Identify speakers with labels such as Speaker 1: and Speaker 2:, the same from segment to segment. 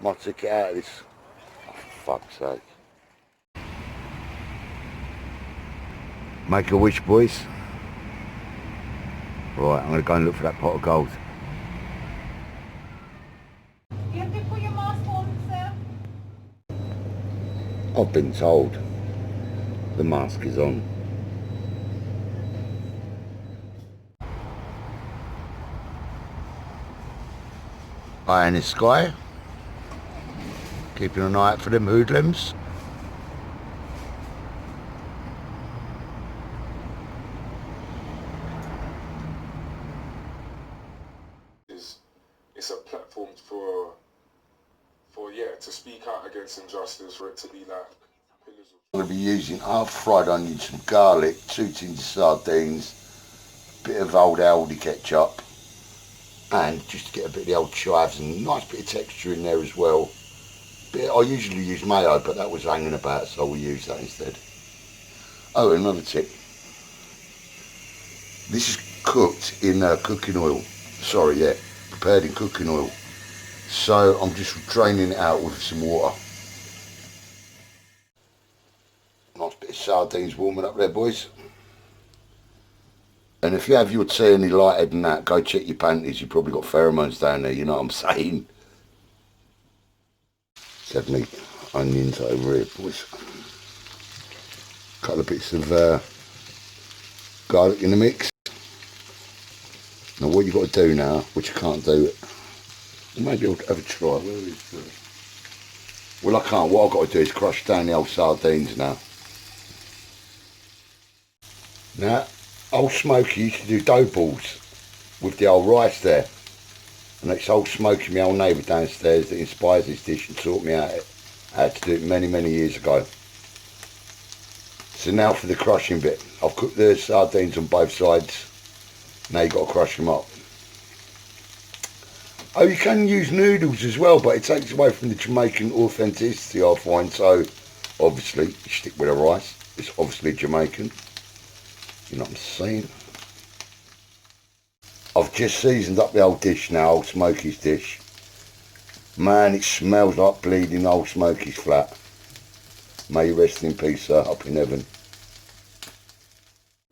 Speaker 1: my ticket out of this. Oh, for fuck's sake. Make a wish, boys. Right, I'm going to go and look for that pot of gold.
Speaker 2: You have to put your mask on, sir.
Speaker 1: I've been told the mask is on. Eye in the sky. Keeping an eye out for them hoodlums.
Speaker 3: It's a platform for to speak out against injustice, for it to be like pillars of...
Speaker 1: I'm going to be using half fried onions, some garlic, 2 tins of sardines, bit of old Aldi ketchup, and just to get a bit of the old chives and a nice bit of texture in there as well. I usually use mayo, but that was hanging about, so we'll use that instead. Oh, another tip. This is cooked in cooking oil. Sorry, yeah, prepared in cooking oil. So I'm just draining it out with some water. Nice bit of sardines warming up there, boys. And if you have your tea any lighter than that, go check your panties. You've probably got pheromones down there, you know what I'm saying? Let's have me onions over here, boys. Couple of bits of garlic in the mix. Now what you've got to do now, which you can't do, maybe I'll have a try. Where is the... Well, I can't. What I've got to do is crush down the old sardines now. Now, old Smokey used to do dough balls with the old rice there. And it's old Smokey, my old neighbour downstairs, that inspires this dish and taught me how to do it many, many years ago. So now for the crushing bit. I've cooked the sardines on both sides. Now you've got to crush them up. Oh, you can use noodles as well, but it takes away from the Jamaican authenticity, I find. So, obviously, you stick with the rice. It's obviously Jamaican. You know what I'm saying? I've just seasoned up the old dish now, old Smokey's dish. Man, it smells like bleeding old Smokey's flat. May you rest in peace, sir, up in heaven.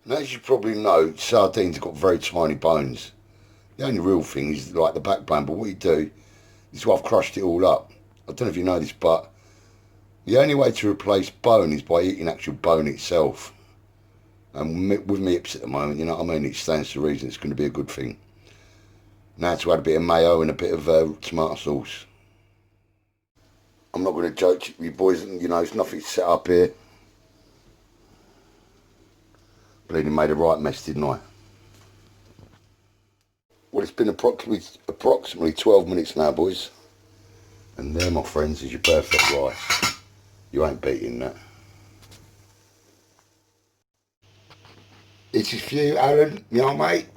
Speaker 1: Now, as you probably know, sardines have got very tiny bones. The only real thing is like the backbone, but what you do is I've crushed it all up. I don't know if you know this, but the only way to replace bone is by eating actual bone itself. And with me hips at the moment, you know what I mean, it stands to reason it's going to be a good thing. Now to add a bit of mayo and a bit of tomato sauce. I'm not going to joke with you boys, you know, it's nothing set up here. Bleeding made a right mess, didn't I? Well, it's been approximately 12 minutes now, boys. And there, my friends, is your perfect rice. You ain't beating that. It is for you, Alan, my old mate.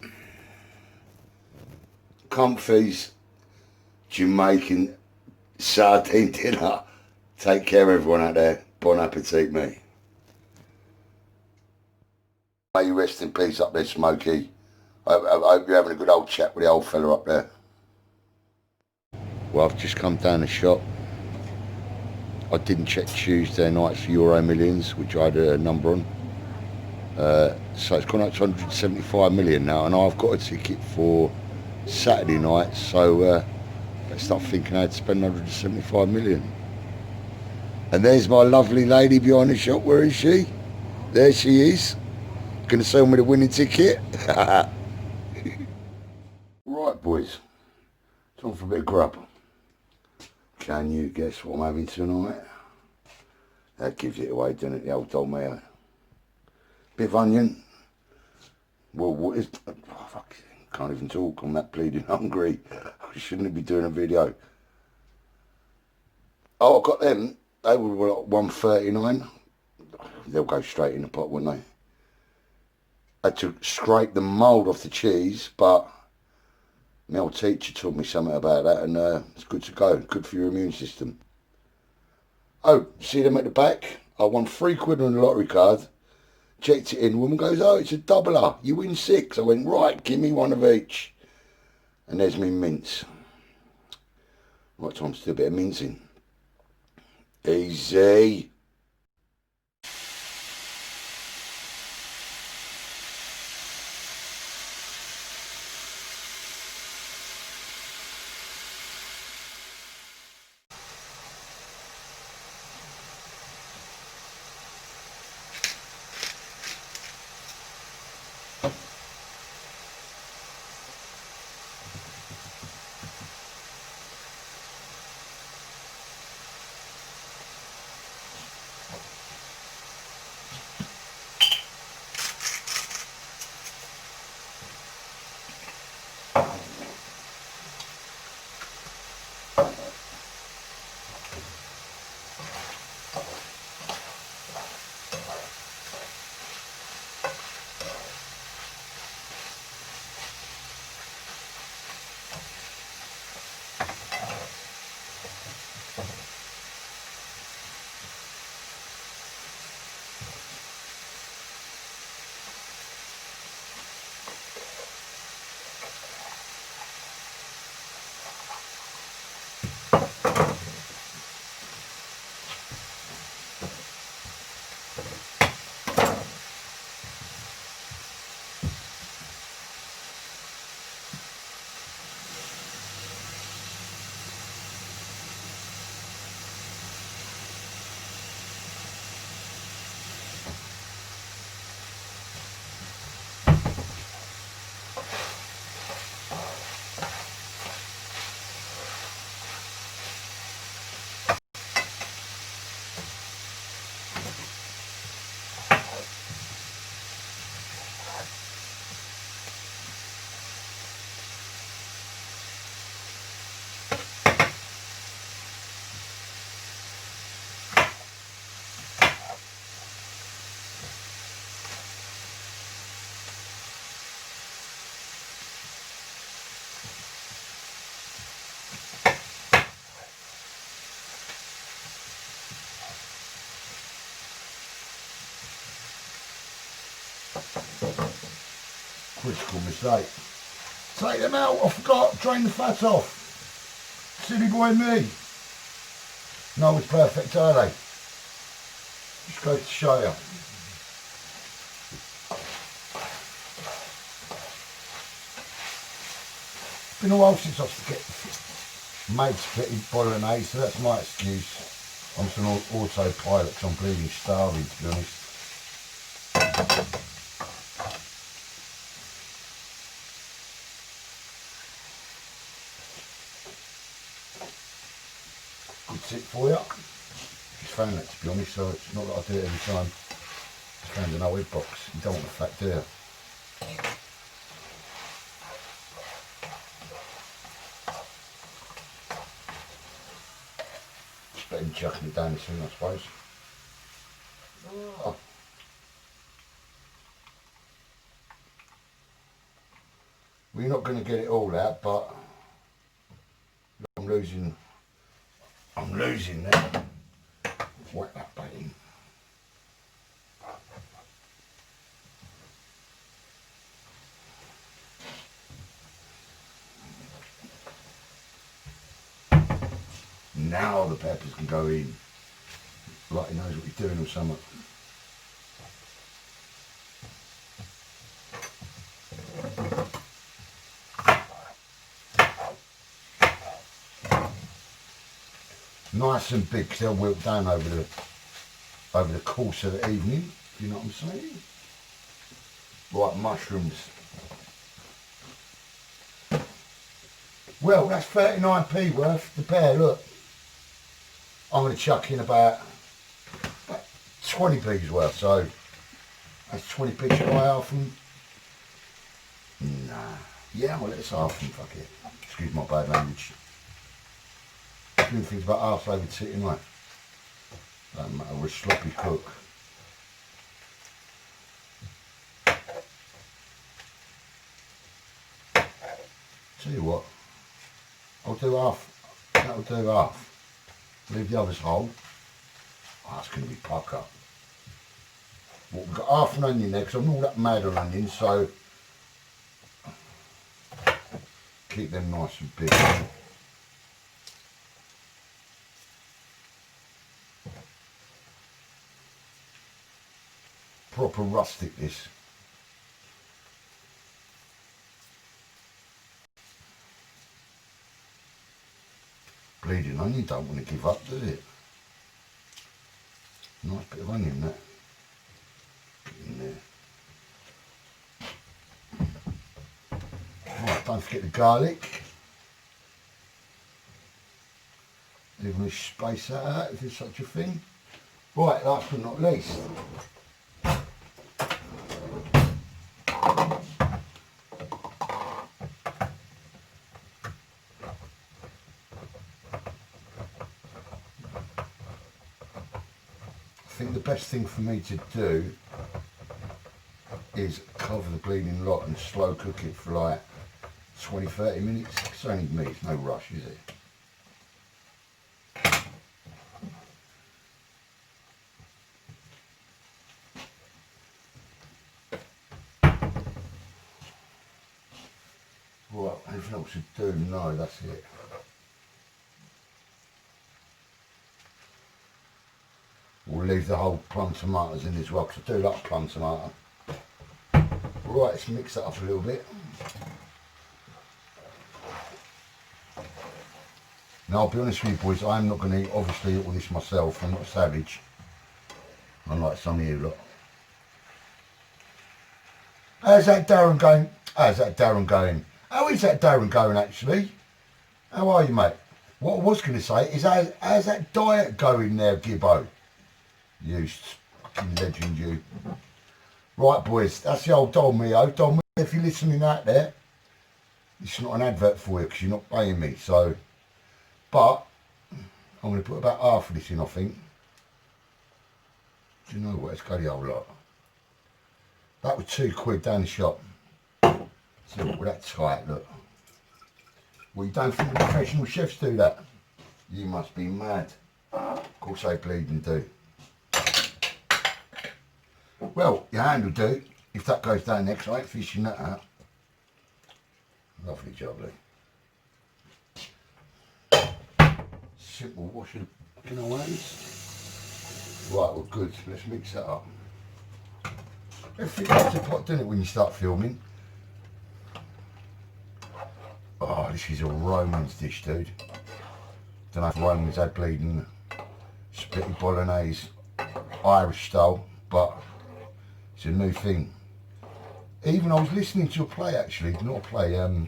Speaker 1: Comfy's Jamaican sardine dinner. Take care, everyone out there. Bon appetit, mate. May you rest in peace up there, Smokey. I hope you're having a good old chat with the old fella up there. Well, I've just come down the shop. I didn't check Tuesday nights for Euro Millions, which I had a number on. So it's gone up to 175 million now, and I've got a ticket for Saturday night, so let's start thinking how to spend 175 million. And there's my lovely lady behind the shop. Where is she? There she is. Gonna sell me the winning ticket. Right, boys, time for a bit of grub. Can you guess what I'm having tonight? That gives it away, doesn't it, the old mayo? Bit of onion. Well, what is... Oh, fuck, can't even talk, I'm that bleeding hungry. I shouldn't be doing a video. Oh, I got them. They were like $1.39. They'll go straight in the pot, wouldn't they? I had to scrape the mould off the cheese, but my old teacher taught me something about that, and it's good to go. Good for your immune system. Oh, see them at the back? I won £3 on the lottery card. Checked it in. The woman goes, oh, it's a doubler. You win 6. I went, right, give me one of each. And there's me mince. Right, time to do a bit of mincing. Easy. Critical mistake. Take them out, I forgot, drain the fat off. Silly boy me. No one's perfect, are they? Just goes to show you. It's been a while since I've made spaghetti bolognese, so that's my excuse. I'm just on autopilot because I'm bleeding starving, to be honest. Good tip for you. Just found that, to be honest, so it's not that I do it every time. Just found an old box. You don't want the fat, do you? Just better than chucking it down soon, I suppose. Oh. We're not going to get it all out, but I'm losing that. Whack that back in. Now the peppers can go in, like he knows what he's doing or something. Nice and big, because they'll wilt down over the course of the evening, if you know what I'm saying. Like mushrooms. Well, that's 39p worth, the pair, look. I'm going to chuck in about 20p's worth, so that's 20p, should I half them? Nah. Yeah, well, let's half them, fuck it. Excuse my bad language. Doing things about half over sitting like. Don't matter, we're a sloppy cook. Tell you what, I'll do half. That'll do half. Leave the others whole. Oh, that's going to be pucker. Well, we've got half an onion there, because I'm all that mad on onions, so keep them nice and big. proper rustic, this. Bleeding onion, don't want to give up, do it? Nice bit of onion, that. Get in there. Right, don't forget the garlic. Leaving me space that out if there's such a thing. Right, last but not least. I think the best thing for me to do is cover the bleeding lot and slow cook it for like 20-30 minutes. It's only me, it's no rush, is it? Right, anything else to do? No, that's it. We'll leave the whole plum tomatoes in as well, because I do like plum tomato. Right, let's mix that up a little bit. Now, I'll be honest with you boys, I'm not going to eat, obviously, all this myself. I'm not a savage, unlike some of you lot. How's that Darren going? How's that Darren going? How is that Darren going, actually? How are you, mate? What I was going to say is, how's that diet going there, Gibbo? You fucking legend, you. Right, boys, that's the old Don Mio. Don Mio, if you're listening out there, it's not an advert for you because you're not paying me, so. But, I'm going to put about half of this in, I think. Do you know what? It's got the whole lot. That was £2 down the shop. So, look, that tight, look. Well, you don't think the professional chefs do that? You must be mad. Of course they bleeding do. Well, your hand will do. If that goes down next, I ain't fishing that out. Lovely jubbly. Simple washing in our hands. Right, well good. Let's mix that up. Everything goes to pot, doesn't it, when you start filming? Oh, this is a Roman's dish, dude. Don't know if Romans had bleeding spaghetti bolognese Irish style, but it's a new thing. Even I was listening to a play, actually, not a play, a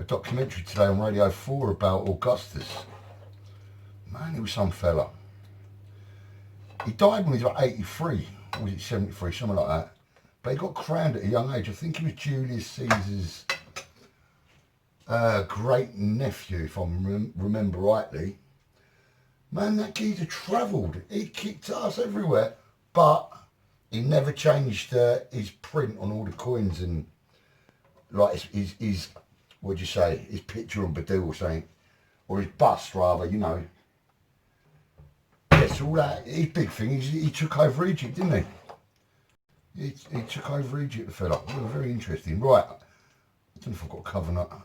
Speaker 1: documentary today on Radio 4 about Augustus. Man, he was some fella. He died when he was about 83, or was it 73, something like that. But he got crowned at a young age. I think he was Julius Caesar's great nephew, if I remember rightly. Man, that geezer travelled. He kicked ass everywhere, but he never changed his print on all the coins and like his what'd you say, his picture on Badoo or something, or his bust rather, you know. Yes, all that. His big thing is he took over Egypt, didn't he? He took over Egypt, the fella. Oh, very interesting. Right. I don't know if I've got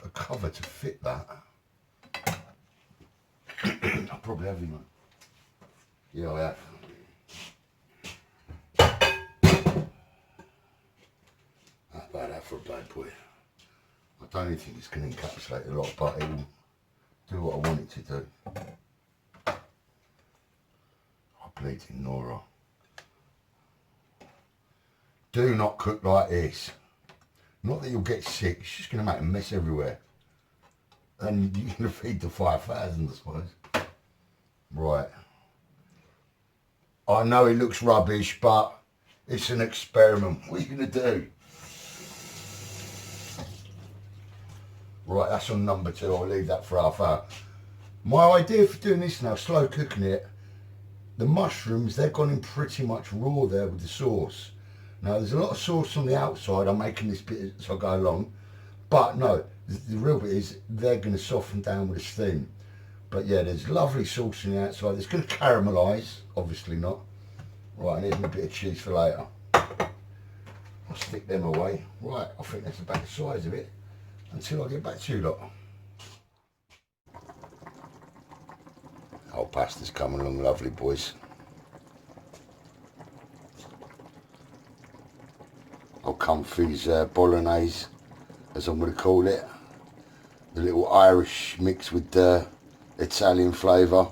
Speaker 1: a cover to fit that. I probably have, you know. Yeah, I have. How about that for a bad boy? I don't even think it's going to encapsulate a lot, but it will do what I want it to do. I bleed in Nora. Do not cook like this. Not that you'll get sick, it's just going to make a mess everywhere. And you're going to feed the 5,000, I suppose. Right. I know it looks rubbish, but it's an experiment. What are you going to do? Right, that's on number 2. I'll leave that for half hour. My idea for doing this now, slow cooking it, the mushrooms, they've gone in pretty much raw there with the sauce. Now, there's a lot of sauce on the outside. I'm making this bit as I go along. But no, the real bit is they're going to soften down with the steam. But yeah, there's lovely sauce on the outside. It's going to caramelise, obviously not. Right, and here's a bit of cheese for later. I'll stick them away. Right, I think that's about the size of it. Until I get back to you lot. Oh, pasta's coming along lovely, boys. Old Comfy's bolognese, as I'm going to call it. The little Irish mix with the Italian flavour.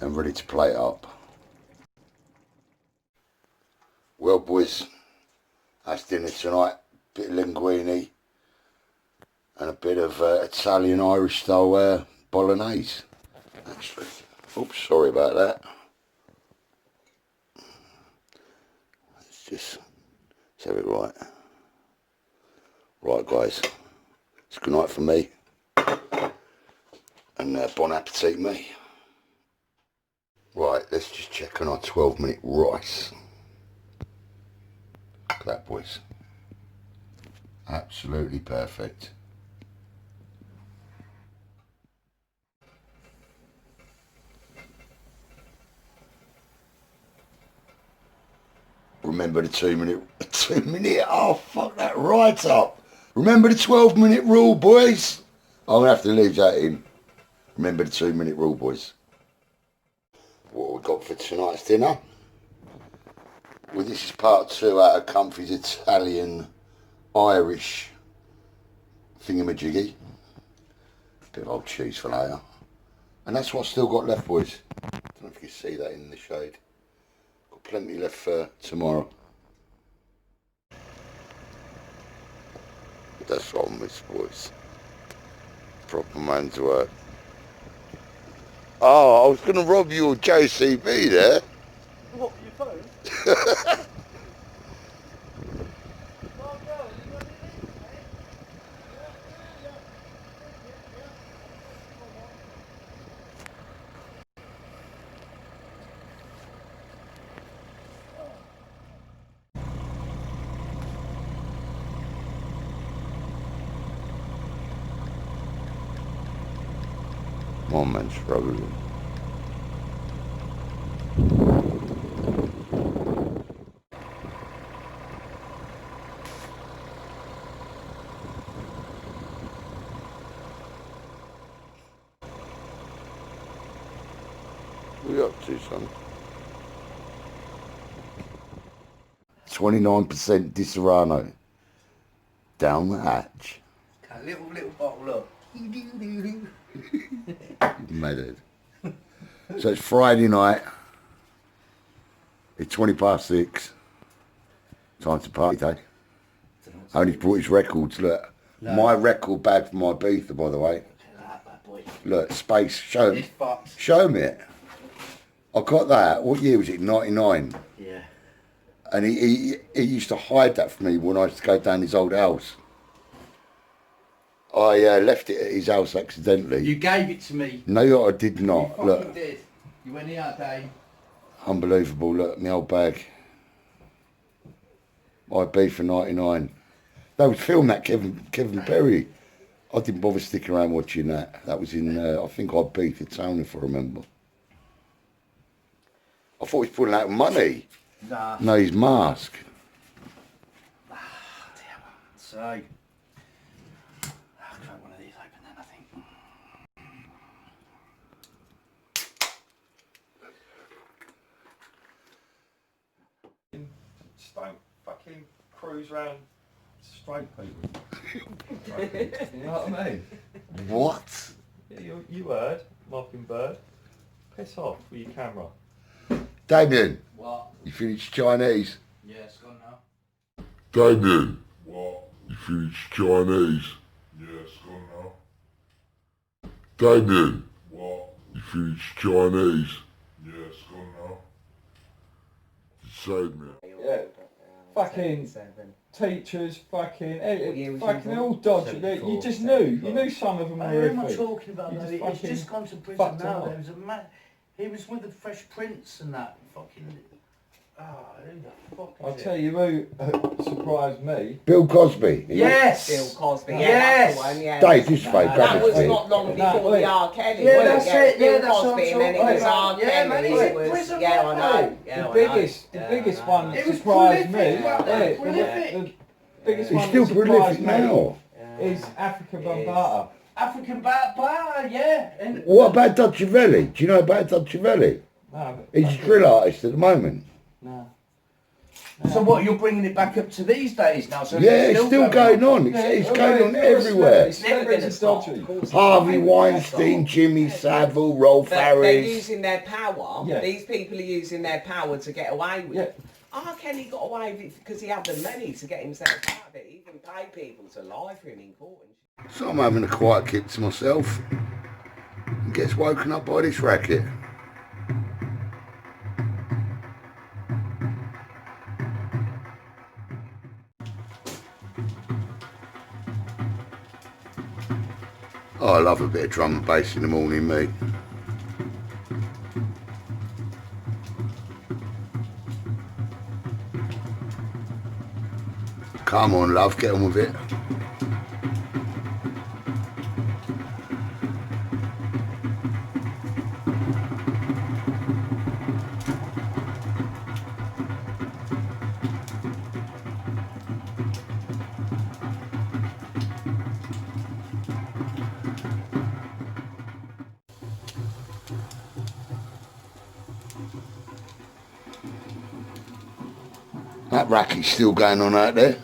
Speaker 1: And ready to plate up. Well boys, that's dinner tonight. Bit of linguine and a bit of Italian Irish style bolognese. Actually, oops, sorry about that. Let's have it right. Right guys, it's good night for me. And bon appetit me. Right, let's just check on our 12-minute rice. Look at that, boys. Absolutely perfect. Remember the 2-minute, oh fuck that right up. Remember the 12-minute rule, boys. I'm gonna have to leave that in. Remember the 2-minute rule, boys. What we got for tonight's dinner? Well, this is part 2 out of Comfy's Italian Irish thingamajiggy. Bit of old cheese for later. And that's what I've still got left, boys. Don't know if you can see that in the shade. Got plenty left for tomorrow. But that's what I miss, boys. Proper man's work. Oh, I was going to rob you of JCB there.
Speaker 4: What, your phone?
Speaker 1: My man's struggling. What are you up to, son? 29% Di Serrano. Down the hatch.
Speaker 4: A little bottle, look.
Speaker 1: Made it. So it's Friday night. It's 6:20. Time to party day. Only brought his records, look. No. My record bag for my Ibiza, by the way. Look, space, show me. Show me it. I got that, what year was it, 99?
Speaker 4: Yeah.
Speaker 1: And he used to hide that from me when I used to go down his old house. I left it at his house accidentally.
Speaker 4: You gave it to me.
Speaker 1: No, I did not.
Speaker 4: You
Speaker 1: look.
Speaker 4: did. You went here that day.
Speaker 1: Unbelievable, look, my old bag. My B for 99. They was filmed that Kevin Perry. I didn't bother sticking around watching that. That was in, I think I beat the town if I remember. I thought he was pulling out money.
Speaker 4: Nah.
Speaker 1: No, his mask.
Speaker 4: Ah, damn. So, I'll crack one of these open then, I think.
Speaker 5: Just don't fucking cruise around straight people. You know what I mean?
Speaker 1: What?
Speaker 5: Yeah, you heard, Mockingbird. Piss off with your camera.
Speaker 1: Damien,
Speaker 4: What?
Speaker 1: you finished Chinese?
Speaker 4: Yeah, it's gone now.
Speaker 1: Damien,
Speaker 3: What?
Speaker 1: you finished Chinese?
Speaker 3: Yeah, it's gone now.
Speaker 1: Damien,
Speaker 3: What?
Speaker 1: you finished Chinese?
Speaker 3: Yeah, it's gone now.
Speaker 1: Save me.
Speaker 5: Yeah. Fucking teachers, fucking,
Speaker 6: was
Speaker 5: fucking
Speaker 6: you
Speaker 5: all dodgy. You just knew. You knew some of them were
Speaker 6: Who am I
Speaker 5: iffy.
Speaker 6: talking about
Speaker 5: You
Speaker 6: though?
Speaker 5: just
Speaker 6: He's
Speaker 5: fucking
Speaker 6: just gone to prison
Speaker 5: fucked
Speaker 6: now.
Speaker 5: him
Speaker 6: There
Speaker 5: up.
Speaker 6: was a man. He was with the Fresh Prince and that. Fucking. Who the fuck is
Speaker 5: I'll
Speaker 6: it?
Speaker 5: tell you who surprised me.
Speaker 1: Bill Cosby.
Speaker 6: Yes!
Speaker 2: Bill Cosby. Yeah,
Speaker 6: Yes!
Speaker 2: that's the one, yeah.
Speaker 1: Dave, this way,
Speaker 2: That was
Speaker 1: grab his
Speaker 2: not long
Speaker 5: No,
Speaker 2: before
Speaker 5: wait.
Speaker 2: the R. Kelly.
Speaker 6: Yeah,
Speaker 2: wasn't
Speaker 6: that's
Speaker 2: it?
Speaker 6: it.
Speaker 2: Bill
Speaker 6: Yeah, that's what I'm
Speaker 2: Cosby, and then it
Speaker 6: talking
Speaker 2: was
Speaker 6: about.
Speaker 2: R.
Speaker 6: Yeah,
Speaker 2: Kelly.
Speaker 6: man, he's
Speaker 2: it
Speaker 6: in
Speaker 2: was,
Speaker 6: prison
Speaker 2: yeah,
Speaker 6: right
Speaker 2: I
Speaker 6: now.
Speaker 2: know. Yeah,
Speaker 5: The
Speaker 2: I
Speaker 5: biggest,
Speaker 2: know.
Speaker 5: the
Speaker 2: Yeah,
Speaker 5: biggest
Speaker 2: I know.
Speaker 5: one
Speaker 6: It was
Speaker 5: surprised me.
Speaker 6: prolific, wasn't it?
Speaker 5: The
Speaker 6: Prolific.
Speaker 5: biggest
Speaker 1: He's
Speaker 5: one
Speaker 1: still
Speaker 5: that surprised
Speaker 1: prolific
Speaker 5: me
Speaker 1: now.
Speaker 5: is Africa
Speaker 2: It is.
Speaker 5: Bambaataa.
Speaker 6: African bar, yeah. And
Speaker 1: What about Dutchavelli? Do you know about Dutchavelli?
Speaker 5: No,
Speaker 1: He's a drill artist at the moment.
Speaker 5: no.
Speaker 6: So what, you're bringing it back up to these days now? So
Speaker 1: Yeah, it's still going on. It's going on everywhere.
Speaker 7: It's never going to stop. Of course it's
Speaker 1: Harvey
Speaker 7: never gonna
Speaker 1: Weinstein,
Speaker 7: stop.
Speaker 1: Jimmy Savile, Rolf
Speaker 7: They're
Speaker 1: Harris.
Speaker 7: using their power.
Speaker 5: Yeah.
Speaker 7: These people are using their power to get away with it. R. Kelly got away with it because he had the money to get himself out of it. He even paid people to lie for him in court.
Speaker 1: So I'm having a quiet kick to myself and gets woken up by this racket. Oh, I love a bit of drum and bass in the morning, mate. Come on, love, get on with it. That racket's still going on out there.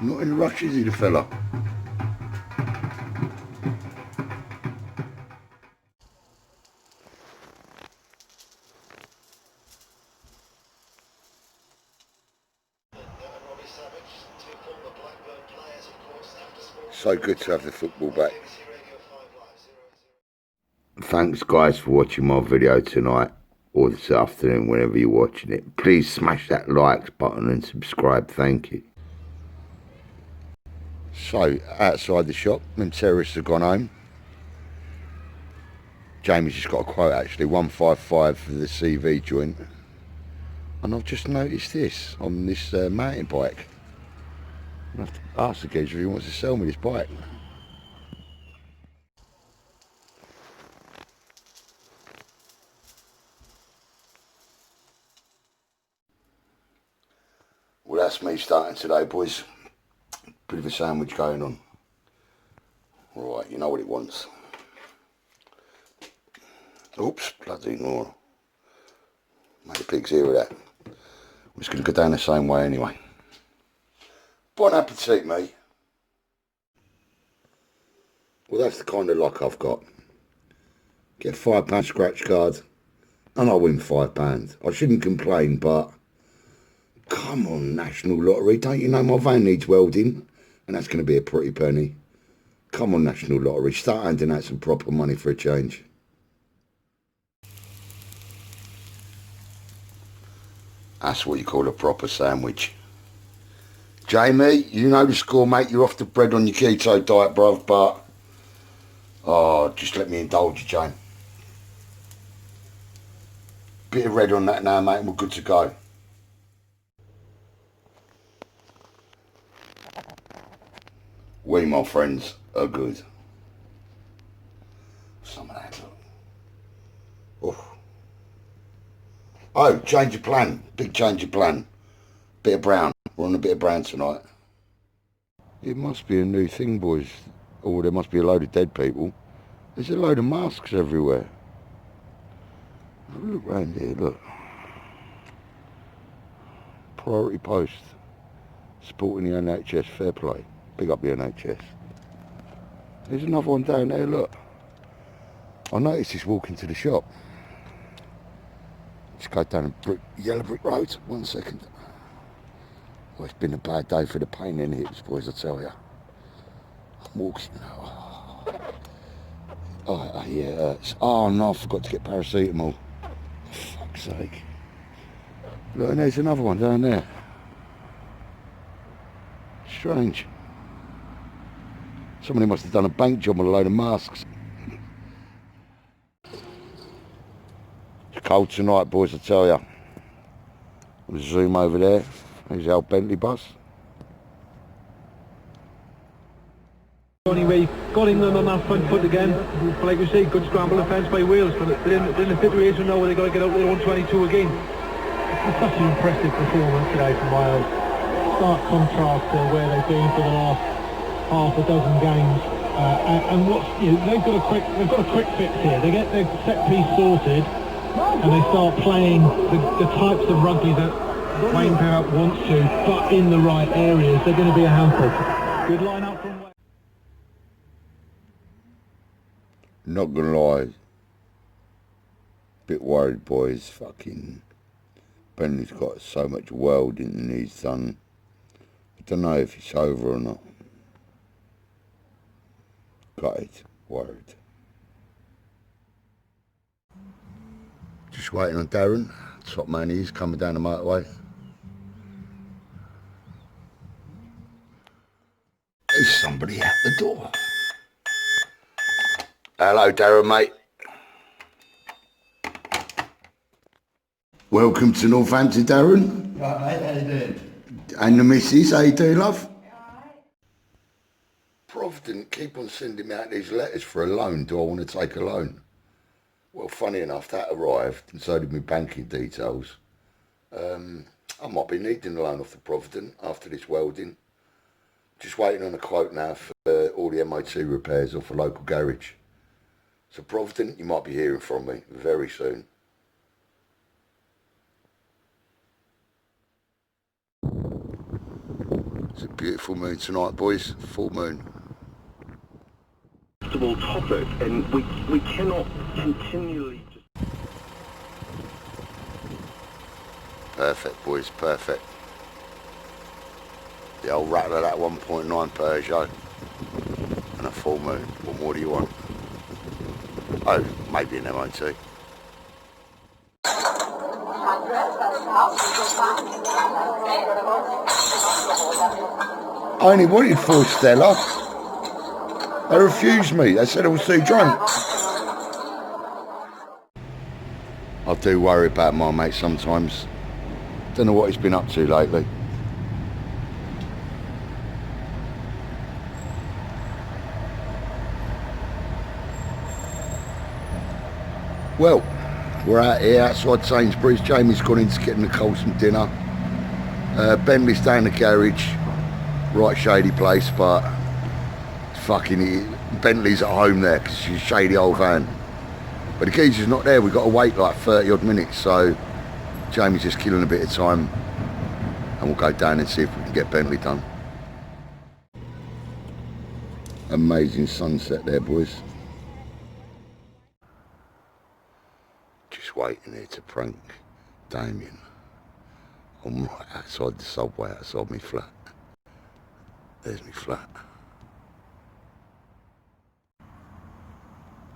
Speaker 1: Not in a rush, is he, the fella? So good to have the football back. Thanks guys for watching my video tonight or this afternoon, whenever you're watching it. Please smash that like button and subscribe, thank you. So, outside the shop, them terrorists have gone home. Jamie's just got a quote actually, 155 for the CV joint. And I've just noticed this on this mountain bike. I have to ask the geezer if he wants to sell me this bike. Well, that's me starting today, boys. Bit of a sandwich going on. Right, you know what it wants. Oops, bloody ignore. Made a pig's ear of that. I'm just going to go down the same way anyway. Bon appetit, mate. Well, that's the kind of luck I've got. Get a £5 scratch card and I win £5. I shouldn't complain, but come on, National Lottery. Don't you know my van needs welding? And that's going to be a pretty penny. Come on, National Lottery. Start handing out some proper money for a change. That's what you call a proper sandwich. Jamie, you know the score, mate. You're off the bread on your keto diet, bruv, but oh, just let me indulge you, Jane. Bit of red on that now, mate, and we're good to go. We, my friends, are good. Some of that, look. Oh, change of plan. Big change of plan. Bit of brown. We're on a bit of brown tonight. It must be a new thing, boys. Or there must be a load of dead people. There's a load of masks everywhere. Have a look round here, look. Priority post. Supporting the NHS, fair play. Big up the NHS. There's another one down there, look. I noticed this walking to the shop. Just go down a yellow brick road. 1 second. Well, it's been a bad day for the pain in hips, boys, I tell you. I'm walking. Oh, yeah, it hurts. Oh, no, I forgot to get paracetamol. For fuck's sake. Look, and there's another one down there. Strange. Somebody must have done a bank job on a load of masks. It's cold tonight, boys, I tell you. We'll zoom over there. There's our Bentley bus.
Speaker 8: Only way got England on that front foot again. But like we say, good scramble defence by Wales. But they're in a situation now where they've got to get out with 122 again. It's such an impressive performance today from Wales. stark contrast to where they've been for the last half a dozen games. And what's they've got a quick fix here. They get their set piece sorted, and they start playing the types of rugby that Wayne Parrott wants to, but in the right areas. They're going to be a handful. Good line up from Wayne.
Speaker 1: Not gonna lie, bit worried, boys. Fucking Bentley's got so much welding and he's done. I don't know if it's over or not. Got it, worried. Just waiting on Darren. Top man, he's coming down the motorway. There's somebody at the door. Hello, Darren, mate. Welcome to Northampton, Darren.
Speaker 6: Right, mate, how you doing?
Speaker 1: And the missus, how you doing, love? Provident keep on sending me out these letters for a loan. Do I want to take a loan? Well, funny enough, that arrived, and so did my banking details. I might be needing a loan off the Provident after this welding. Just waiting on a quote now for all the MOT repairs off a local garage. So Provident, you might be hearing from me very soon. It's a beautiful moon tonight, boys. Full moon.
Speaker 9: Topic, and we cannot continually just...
Speaker 1: Perfect, boys, perfect. The old rattle of that 1.9 Peugeot and a full moon. What more do you want? Oh, maybe an MOT. I only wanted 4 Stella. They refused me. They said I was too drunk. I do worry about my mate sometimes. Don't know what he's been up to lately. Well, we're out here outside Sainsbury's. Jamie's gone in to get Nicole some dinner. Bentley's down the garage. Right shady place, but fucking Bentley's at home there because she's a shady old van. But the geezer's not there. We've got to wait like 30 odd minutes, so Jamie's just killing a bit of time and we'll go down and see if we can get Bentley done. Amazing sunset there, boys. Just waiting here to prank Damien. I'm right outside the subway, outside my flat. There's my flat.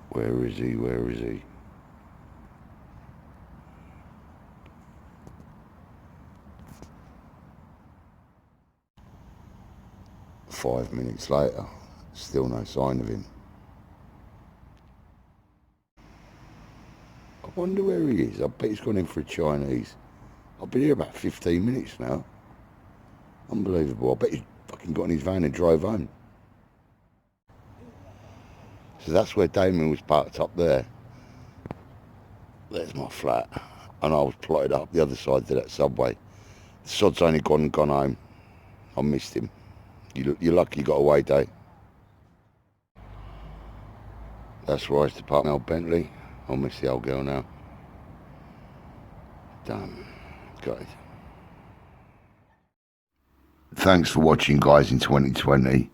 Speaker 1: Where is he? Where is he? Five minutes later, still no sign of him. I wonder where he is. I bet he's gone in for a Chinese. I've been here about 15 minutes now. Unbelievable. I bet he's fucking got in his van and drove home. So that's where Damien was parked up there. There's my flat. And I was plotted up the other side to that subway. The sod's only gone home. I missed him. You're lucky you got away, Dave. That's where I used to park my old Bentley. I'll miss the old girl now. Damn. Got it. Thanks for watching, guys, in 2020.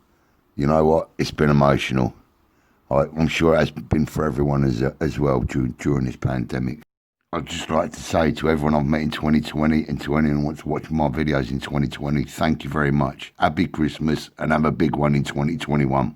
Speaker 1: You know what? It's been emotional. I'm sure it has been for everyone as well during this pandemic. I'd just like to say to everyone I've met in 2020 and to anyone who wants to watch my videos in 2020, thank you very much. Happy Christmas and have a big one in 2021.